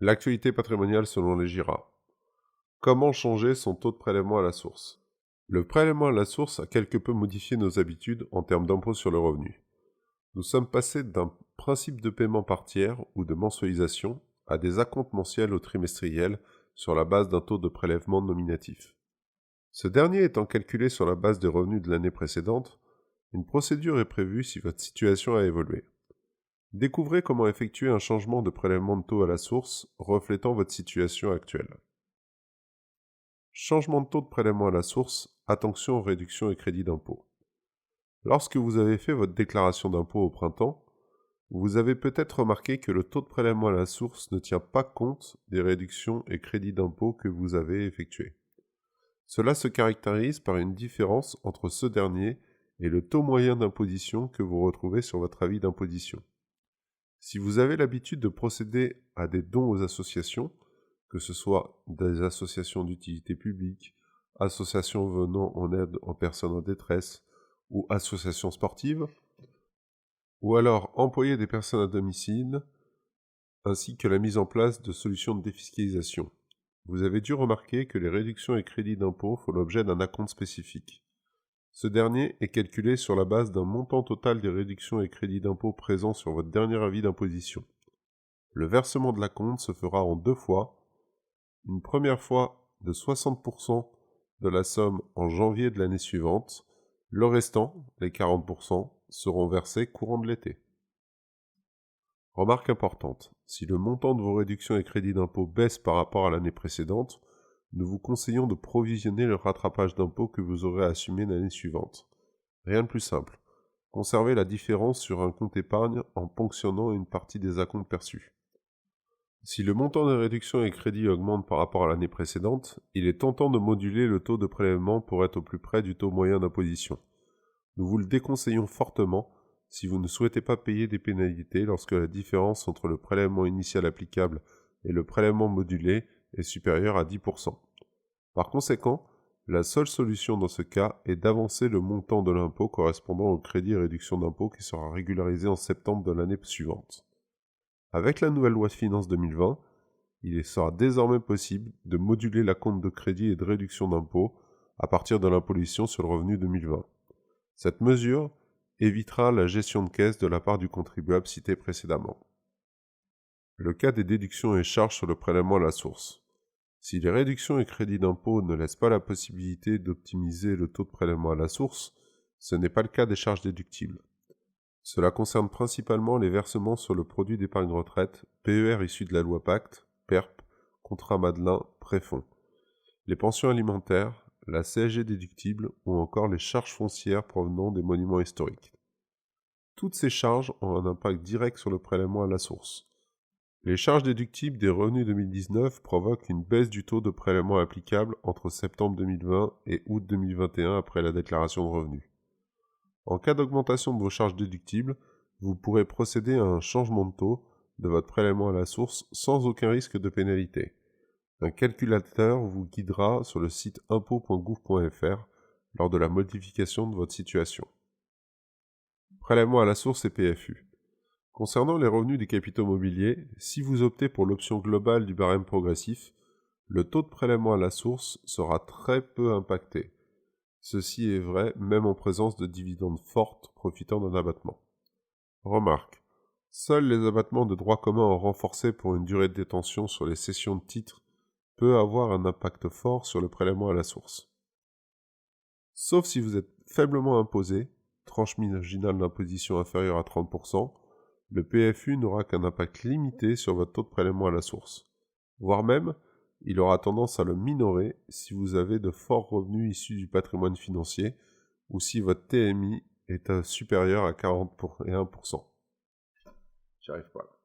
L'actualité patrimoniale selon les GIRA. Comment changer son taux de prélèvement à la source? Le prélèvement à la source a quelque peu modifié nos habitudes en termes d'impôt sur le revenu. Nous sommes passés d'un principe de paiement par tiers ou de mensualisation à des acomptes mensuels ou trimestriels sur la base d'un taux de prélèvement nominatif. Ce dernier étant calculé sur la base des revenus de l'année précédente, une procédure est prévue si votre situation a évolué. Découvrez comment effectuer un changement de prélèvement de taux à la source reflétant votre situation actuelle. Changement de taux de prélèvement à la source, attention aux réductions et crédits d'impôt. Lorsque vous avez fait votre déclaration d'impôt au printemps, vous avez peut-être remarqué que le taux de prélèvement à la source ne tient pas compte des réductions et crédits d'impôt que vous avez effectués. Cela se caractérise par une différence entre ce dernier et le taux moyen d'imposition que vous retrouvez sur votre avis d'imposition. Si vous avez l'habitude de procéder à des dons aux associations, que ce soit des associations d'utilité publique, associations venant en aide aux personnes en détresse ou associations sportives, ou alors employer des personnes à domicile, ainsi que la mise en place de solutions de défiscalisation. Vous avez dû remarquer que les réductions et crédits d'impôt font l'objet d'un acompte spécifique. Ce dernier est calculé sur la base d'un montant total des réductions et crédits d'impôt présents sur votre dernier avis d'imposition. Le versement de l'acompte se fera en 2 fois, une première fois de 60% de la somme en janvier de l'année suivante, le restant, les 40%, seront versés courant de l'été. Remarque importante, si le montant de vos réductions et crédits d'impôt baisse par rapport à l'année précédente, nous vous conseillons de provisionner le rattrapage d'impôt que vous aurez assumé l'année suivante. Rien de plus simple. Conservez la différence sur un compte épargne en ponctionnant une partie des acomptes perçus. Si le montant de réduction et crédit augmente par rapport à l'année précédente, il est tentant de moduler le taux de prélèvement pour être au plus près du taux moyen d'imposition. Nous vous le déconseillons fortement si vous ne souhaitez pas payer des pénalités lorsque la différence entre le prélèvement initial applicable et le prélèvement modulé est supérieure à 10%. Par conséquent, la seule solution dans ce cas est d'avancer le montant de l'impôt correspondant au crédit et réduction d'impôt qui sera régularisé en septembre de l'année suivante. Avec la nouvelle loi de finances 2020, il sera désormais possible de moduler l'acompte de crédit et de réduction d'impôt à partir de l'imposition sur le revenu 2020. Cette mesure évitera la gestion de caisse de la part du contribuable cité précédemment. Le cas des déductions et charges sur le prélèvement à la source. Si les réductions et crédits d'impôt ne laissent pas la possibilité d'optimiser le taux de prélèvement à la source, ce n'est pas le cas des charges déductibles. Cela concerne principalement les versements sur le produit d'épargne retraite, PER issu de la loi Pacte, PERP, contrat Madelin, préfonds, les pensions alimentaires, la CSG déductible ou encore les charges foncières provenant des monuments historiques. Toutes ces charges ont un impact direct sur le prélèvement à la source. Les charges déductibles des revenus 2019 provoquent une baisse du taux de prélèvement applicable entre septembre 2020 et août 2021 après la déclaration de revenus. En cas d'augmentation de vos charges déductibles, vous pourrez procéder à un changement de taux de votre prélèvement à la source sans aucun risque de pénalité. Un calculateur vous guidera sur le site impôt.gouv.fr lors de la modification de votre situation. Prélèvement à la source et PFU. Concernant les revenus des capitaux mobiliers, si vous optez pour l'option globale du barème progressif, le taux de prélèvement à la source sera très peu impacté. Ceci est vrai même en présence de dividendes fortes profitant d'un abattement. Remarque, seuls les abattements de droit commun renforcés pour une durée de détention sur les cessions de titres peut avoir un impact fort sur le prélèvement à la source. Sauf si vous êtes faiblement imposé, tranche marginale d'imposition inférieure à 30%, le PFU n'aura qu'un impact limité sur votre taux de prélèvement à la source. Voire même, il aura tendance à le minorer si vous avez de forts revenus issus du patrimoine financier ou si votre TMI est supérieur à 41%. J'y arrive pas.